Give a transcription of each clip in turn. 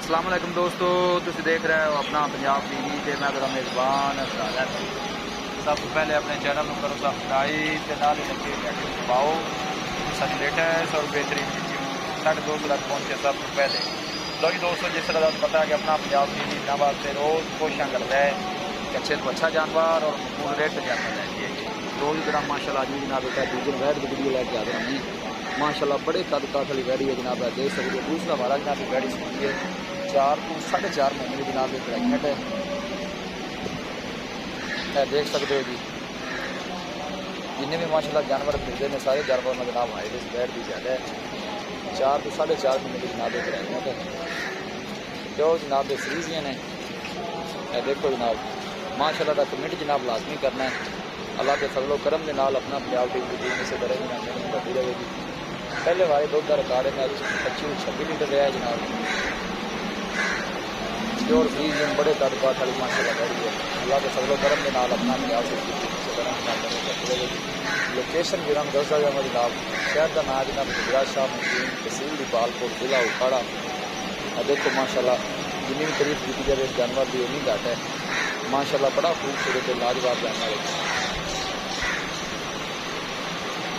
अस्सलाम वालेकुम दोस्तों, तुम देख रहे हो अपना पंजाब टीवी ते मैं तेरा मेज़बान सादत। सब तो पहले अपने चैनल में करो सब्सक्राइब ते नाल लगे घंटे दबाओ। सारी लेटेस्ट और बेहतरीन वीडियो 250 तक पहुँचे सब तो पहले। लो जी दोस्तों, जिस तरह पता है कि अपना पंजाब टीवी ना वास्ते रोज़ कोशिश करता है कि अच्छे तो अच्छा जानवर और फुल रेट पर जानवर लैके रोज़ तरह माशाल्लाह आज भी जनाब बेटा डीजल वैट की वीडियो लैके हाजिर होंगी। माशाल्लाह बड़े कद काठ वाली गाड़ी है जनाब, देख सकते हो। दूसरा वाला जनाब गाड़ी सुनी है 4 to 4.5 महीने की जनाब प्रेगनेंट है, देख सकते हो जी। जिन्हें भी माशाल्लाह जानवर फिरते हैं सारे जानवर में जनाब हाइट बैठ भी ज़्यादा है। 4 to 4.5 महीने की जनाब प्रेगनेंट है जो जनाब फ्रीजियन है। देखो जनाब माशाल्लाह का कमेंट जनाब लाजमी करना है। अल्लाह के फजलो करम के नाल अपना पंजाब टीवी की टीम से करेंगे बढ़ती रहेगी। पहले वाले दुध का रिकॉर्ड है 25-26 लीटर रहा है जनाब। प्योर फ्रीजियन बड़े कद काठ वाली माशाल्लाह गाड़ी है। अल्लाह के फजलो करम के नाल अपना पंजाब से लोकेशन भी रंग दस जगह जनाब। शहर का नाम जनाब गुजरात शाह मशीन तहसील दीपालपुर जिला उखाड़ा। देखो माशाल्लाह जितनी भी तारीफ की जाए इस जानवर की उन्नी घट है। माशाल्लाह बड़ा खूबसूरत है, लाजवाब जानवर है।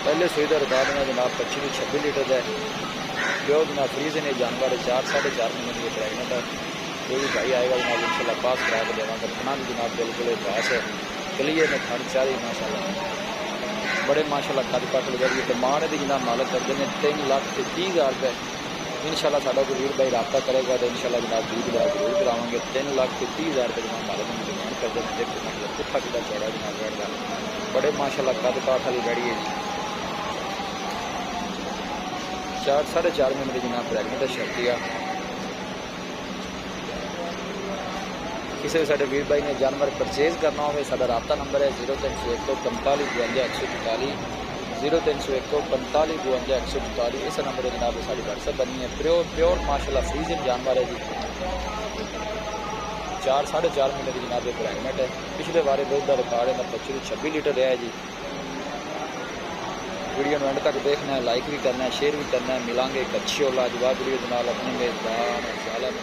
पहले सुई का रिकॉर्ड में जनाब 25-26 लीटर है जो जनाब फ्रीजन है जानवर है। 4-4.5 महीने की प्रेगनेंट है। जो भी भाई आएगा जनाब इंशाल्लाह पास करा के देना। खाना भी जनाब बिल्कुल घास है कलिए में खंड चारी माशाल्लाह बड़े माशाल्लाह कद काठ लगी। डिमांड की जनाब मालक करते हैं 3,30,000 रुपये। इंशाल्लाह साडा कोई वीर भाई रब्ता करेगा तो इंशाल्लाह जनाब 20,000 जरूर करावांगे। 3,30,000 रुपये जनाब मालक की डिमांड करते हैं। देखो मतलब पुट्ठा कितना चौड़ा जनाब बैठ का बड़े माशाल्लाह कद काठ वाली गाड़ी है जी। 4-4.5 महीने की जनाब प्रेगनेंट है शर्तिया। किसी भी साढ़े वीर भाई ने जानवर परचेज करना हो साडा रब्ता नंबर है 0301 45 52 144 0301 45 52 144। इस नंबर पर जनाब साड़ी व्हाट्सएप बनी है। प्योर माशाल्लाह फ्रीजन जानवर है जी। 4-4.5 महीने की जनाब प्रेगनेंट है। पिछले बारे दुध का रिकॉर्ड है 25-26 लीटर रहा है जी। वीडियो में एंड तक देखना है, लाइक भी करना है, शेयर भी करना है। मिलांगे एक अच्छी और लाजवाब वीडियो जनाब अपने मेज़बान इजाज़त।